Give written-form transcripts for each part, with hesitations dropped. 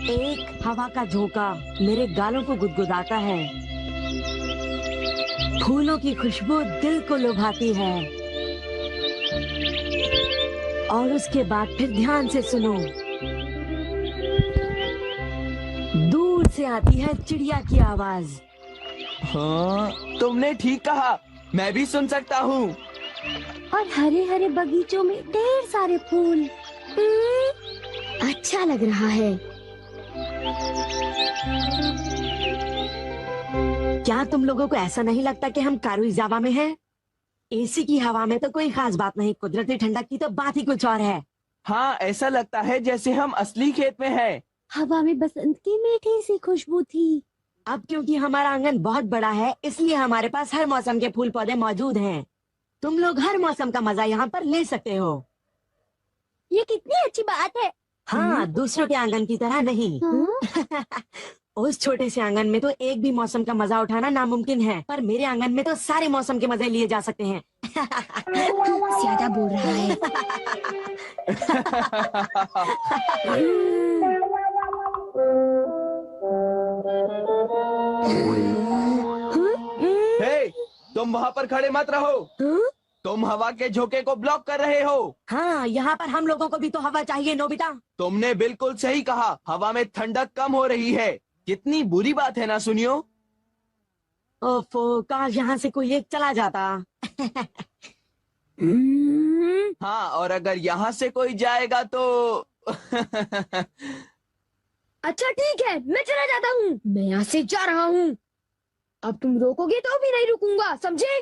एक हवा का झोंका मेरे गालों को गुदगुदाता है। फूलों की खुशबू दिल को लुभाती है। और उसके बाद फिर ध्यान से सुनो, दूर से आती है चिड़िया की आवाज। हाँ, तुमने ठीक कहा, मैं भी सुन सकता हूँ। और हरे हरे बगीचों में ढेर सारे फूल। अच्छा लग रहा है। क्या तुम लोगों को ऐसा नहीं लगता कि हम कारुइजावा में हैं? एसी की हवा में तो कोई खास बात नहीं, कुदरती ठंडक की तो बात ही कुछ और है। हाँ, ऐसा लगता है जैसे हम असली खेत में हैं। हवा में बसंत की मीठी सी खुशबू थी। अब क्योंकि हमारा आंगन बहुत बड़ा है, इसलिए हमारे पास हर मौसम के फूल पौधे मौजूद हैं। तुम लोग हर मौसम का मजा यहाँ पर ले सकते हो। ये कितनी अच्छी बात है। हाँ, दूसरों के आंगन की तरह नहीं। उस छोटे से आंगन में तो एक भी मौसम का मजा उठाना नामुमकिन है, पर मेरे आंगन में तो सारे मौसम के मजे लिए जा सकते हैं। ज्यादा बोल रहा है। हे, तुम वहाँ पर खड़े मत रहो। तुम हवा के झोंके को ब्लॉक कर रहे हो। हाँ, यहाँ पर हम लोगों को भी तो हवा चाहिए नोबिता। तुमने बिल्कुल सही कहा, हवा में ठंडक कम हो रही है। कितनी बुरी बात है ना, सुनियो। ओफो, काश यहाँ से कोई एक चला जाता। हाँ, और अगर यहाँ से कोई जाएगा तो अच्छा ठीक है, मैं चला जाता हूँ। मैं यहाँ से जा रहा हूँ। अब तुम रोकोगे तो भी नहीं रुकूंगा, समझे?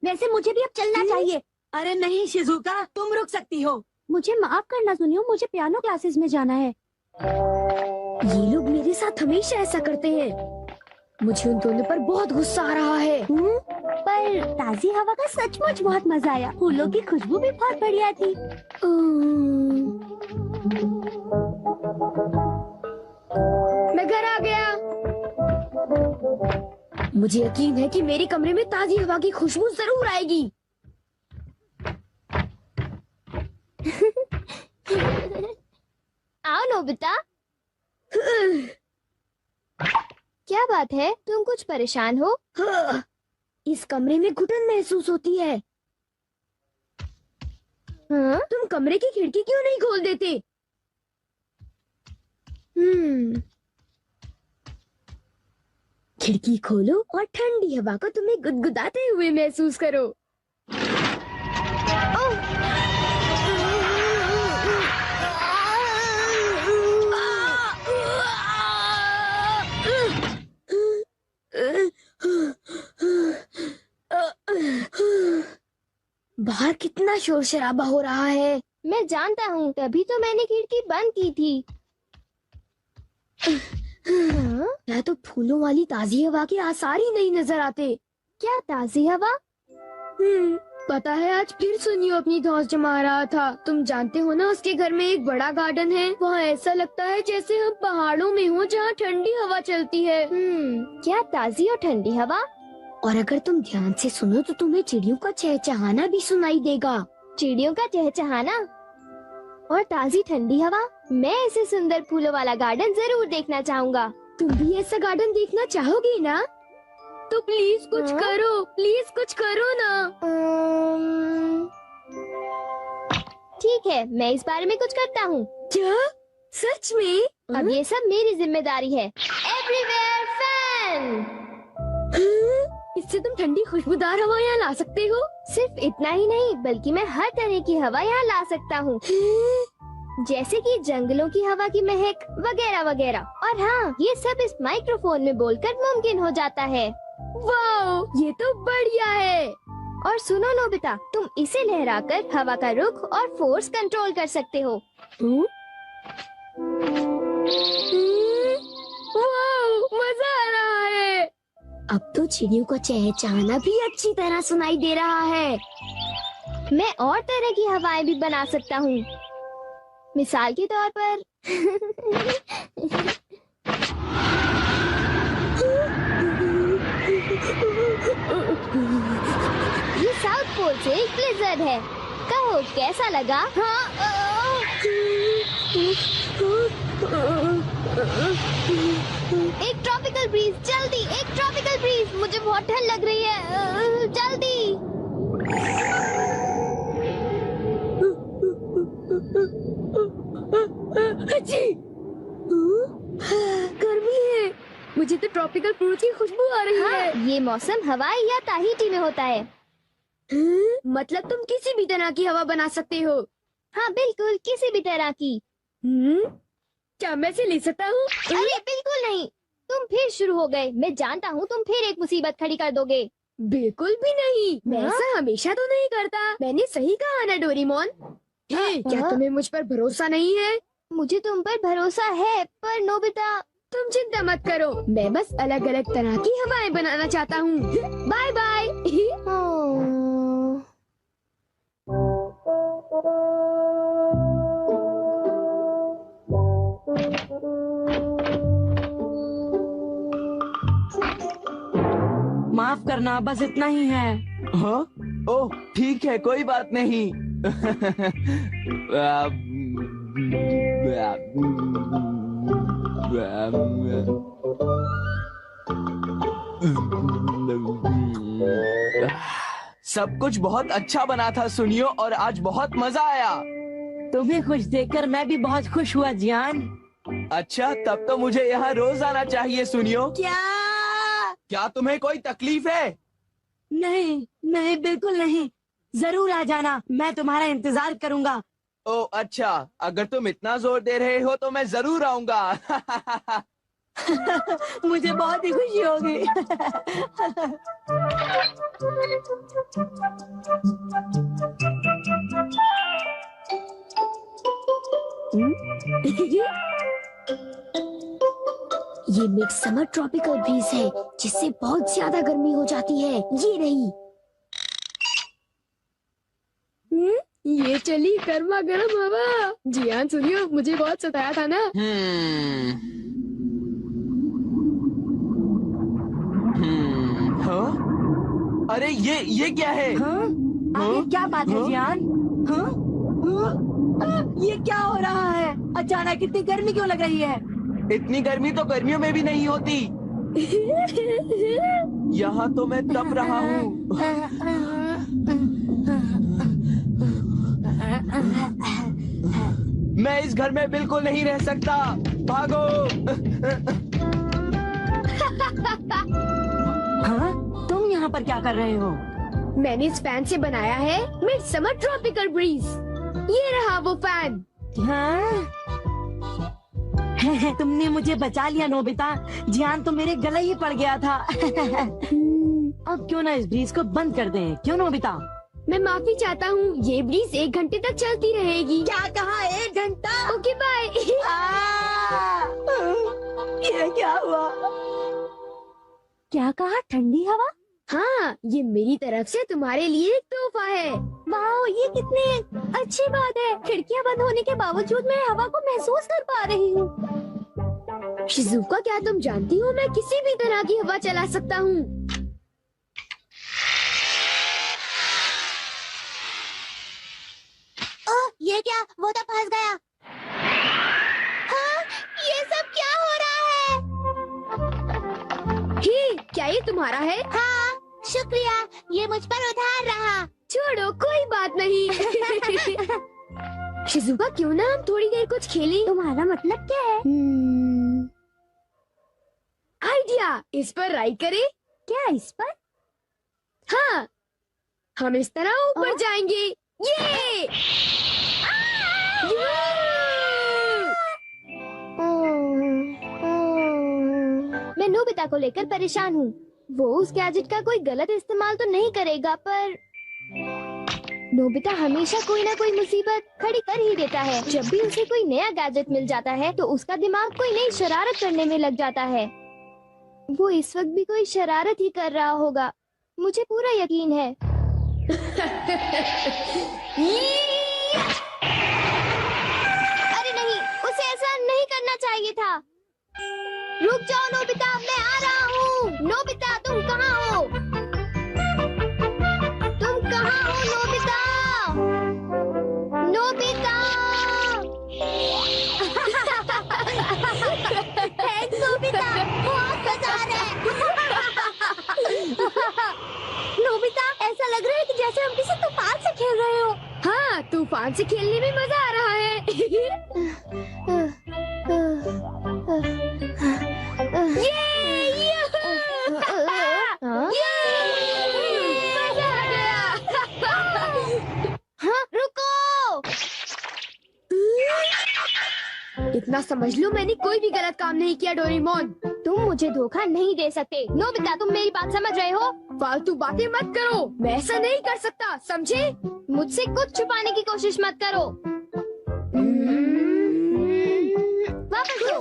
वैसे मुझे भी अब चलना चाहिए। अरे नहीं शिजुका, तुम रुक सकती हो। मुझे माफ करना सुनियो, मुझे पियानो क्लासेस में जाना है। ये लोग मेरे साथ हमेशा ऐसा करते हैं। मुझे उन दोनों पर बहुत गुस्सा आ रहा है। पर ताजी हवा का सचमुच बहुत मजा आया। फूलों की खुशबू भी बहुत बढ़िया थी। मैं घर आ गया। मुझे यकीन है कि मेरे कमरे में ताजी हवा की खुशबू जरूर आएगी। आओ नोबिता। क्या बात है, तुम कुछ परेशान हो? इस कमरे में घुटन महसूस होती है। हाँ? तुम कमरे की खिड़की क्यों नहीं खोल देते? खिड़की खोलो और ठंडी हवा को तुम्हें गुदगुदाते हुए महसूस करो। बाहर कितना शोर शराबा हो रहा है। मैं जानता हूँ, तभी तो मैंने खिड़की बंद की थी। क्या तो फूलों वाली ताजी हवा के आसार ही नहीं नजर आते। क्या ताजी हवा? पता है, आज फिर सुनियो अपनी दोस्त जमा रहा था। तुम जानते हो ना, उसके घर में एक बड़ा गार्डन है। वहाँ ऐसा लगता है जैसे हम पहाड़ों में हो, जहाँ ठंडी हवा चलती है। क्या ताजी और ठंडी हवा? और अगर तुम ध्यान से सुनो तो तुम्हें चिड़ियों का चहचहाना भी सुनाई देगा। चिड़ियों का चहचहाना और ताजी ठंडी हवा। मैं ऐसे सुंदर फूलों वाला गार्डन जरूर देखना चाहूँगा। तुम भी ऐसा गार्डन देखना चाहोगी ना? तो प्लीज कुछ करो, प्लीज कुछ करो ना। ठीक है, मैं इस बारे में कुछ करता हूँ। क्या? सच में? अब ये सब मेरी जिम्मेदारी है। Everywhere fan. इससे तुम ठंडी खुशबूदार हवा यहाँ ला सकते हो? सिर्फ इतना ही नहीं, बल्कि मैं हर तरह की हवा यहाँ ला सकता हूँ। जैसे कि जंगलों की हवा की महक वगैरह वगैरह। और हाँ, ये सब इस माइक्रोफोन में बोलकर मुमकिन हो जाता है। वाओ, ये तो बढ़िया है। और सुनो नोबिता, तुम इसे लहराकर हवा का रुख और फोर्स कंट्रोल कर सकते हो। वाओ, मजा आ रहा है। अब तो चिड़ियों का चहचहाना भी अच्छी तरह सुनाई दे रहा है। मैं और तरह की हवाएं भी बना सकता हूँ। मिसाल के तौर पर ये साउथ पोल से एक ब्लिज़र्ड है। कहो कैसा लगा? हाँ, एक ट्रॉपिकल ब्रीज, जल्दी एक ट्रॉपिकल ब्रीज, मुझे बहुत ठंड लग रही है, जल्दी। गर्मी है, मुझे तो ट्रॉपिकल फ्रूट की खुशबू आ रही है। ये मौसम हवाई या ताहिती में होता है। मतलब तुम किसी भी तरह की हवा बना सकते हो? हाँ बिल्कुल, किसी भी तरह की। क्या मैं इसे ले सकता हूँ? अरे बिल्कुल नहीं, तुम फिर शुरू हो गए। मैं जानता हूँ तुम फिर एक मुसीबत खड़ी कर दोगे। बिल्कुल भी नहीं, मैं ऐसा हमेशा तो नहीं करता। मैंने सही कहा ना डोरेमोन। क्या तुम्हें मुझ पर भरोसा नहीं है? मुझे तुम पर भरोसा है, पर नोबिता तुम चिंता मत करो, मैं बस अलग अलग तरह की हवाएं बनाना चाहता हूँ। Bye bye. माफ करना, बस इतना ही है। हाँ? ओह ठीक है, कोई बात नहीं। सब कुछ बहुत अच्छा बना था सुनियो, और आज बहुत मजा आया। तुम्हें खुश देखकर मैं भी बहुत खुश हुआ जियान। अच्छा, तब तो मुझे यहाँ रोज आना चाहिए सुनियो। क्या तुम्हें कोई तकलीफ है? नहीं नहीं, बिल्कुल नहीं, जरूर आ जाना, मैं तुम्हारा इंतजार करूंगा। ओह अच्छा, अगर तुम इतना जोर दे रहे हो तो मैं जरूर आऊंगा। मुझे बहुत ही खुशी होगी। ये मिड समर ट्रॉपिकल ब्रीज है, जिससे बहुत ज्यादा गर्मी हो जाती है। ये रही। ये चली गर्मा गर्म हवा। जियान सुनियो, मुझे बहुत सताया था ना। हाँ? अरे ये क्या है? हाँ? आगे क्या बात है जियान? हाँ? ये क्या हो रहा है? अचानक इतनी गर्मी क्यों लग रही है? इतनी गर्मी तो गर्मियों में भी नहीं होती। यहाँ तो मैं तप रहा हूँ। मैं इस घर में बिल्कुल नहीं रह सकता। भागो। हाँ? तुम यहाँ पर क्या कर रहे हो? मैंने इस फैन से बनाया है मिड समर ट्रॉपिकल ब्रीज। ये रहा वो फैन। हाँ? तुमने मुझे बचा लिया नोबिता। जियान तो मेरे गले ही पड़ गया था। अब क्यों ना इस ब्रीज को बंद कर दें? क्यों नोबिता? मैं माफी चाहता हूँ, ये ब्रीज 1 घंटे तक चलती रहेगी। क्या कहा? 1 घंटा? Okay bye. ये क्या हुआ? क्या कहा? ठंडी हवा? हाँ, ये मेरी तरफ से तुम्हारे लिए एक तोहफा है। वाओ, ये कितनी अच्छी बात है। खिड़कियाँ बंद होने के बावजूद मैं हवा को महसूस कर पा रही हूँ। शिजुका, क्या तुम जानती हो मैं किसी भी तरह की हवा चला सकता हूँ? ये क्या? वो तो फंस गया। हाँ, ये सब क्या हो रहा है? हे, क्या ये तुम्हारा है? हाँ, शुक्रिया, ये मुझ पर उधार रहा। छोड़ो, कोई बात नहीं। शिजुका, क्यों ना हम थोड़ी देर कुछ खेलें? तुम्हारा मतलब क्या है? आइडिया, इस पर राइड करें? क्या इस पर? हाँ, हम इस तरह ऊपर जाएंगे। ये मैं नोबिता को लेकर परेशान हूँ। वो उस गैजेट का कोई गलत इस्तेमाल तो नहीं करेगा, पर नोबिता हमेशा कोई ना कोई मुसीबत खड़ी कर ही देता है। जब भी उसे कोई नया गैजेट मिल जाता है तो उसका दिमाग कोई नई शरारत करने में लग जाता है। वो इस वक्त भी कोई शरारत ही कर रहा होगा, मुझे पूरा यकीन है। अरे नहीं, उसे ऐसा नहीं करना चाहिए था। रुक जाओ नोबिता, मैं आ रहा हूँ। नोबिता, तुम कहाँ हो? तुम कहाँ हो नोबिता? नोबिता! तूफान से खेलने में मजा आ रहा है। मजा आ गया। हाँ, रुको। इतना समझ लो मैंने कोई भी गलत काम नहीं किया डोरेमोन। तुम मुझे धोखा नहीं दे सकते। नोबिता, तुम मेरी बात समझ रहे हो? फालतू बातें मत करो, मैं ऐसा नहीं कर सकता, समझे? मुझसे कुछ छुपाने की कोशिश मत करो। वापस दो।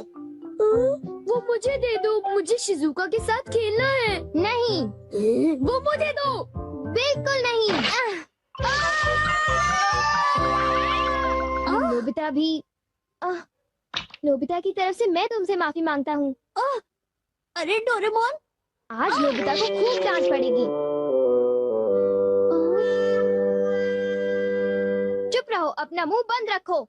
वो मुझे दे दो, मुझे शिजुका के साथ खेलना है। नहीं, वो मुझे दो। बिल्कुल नहीं। नोबिता भी। नोबिता की तरफ से मैं तुमसे माफी मांगता हूँ। अरे डोरेमोन, आज नोबिता को खूब डांट पड़ेगी। चुप रहो, अपना मुंह बंद रखो।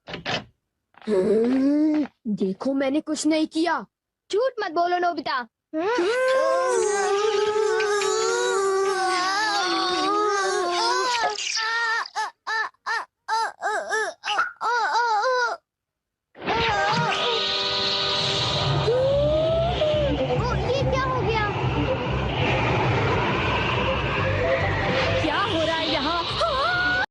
देखो मैंने कुछ नहीं किया। झूठ मत बोलो नोबिता।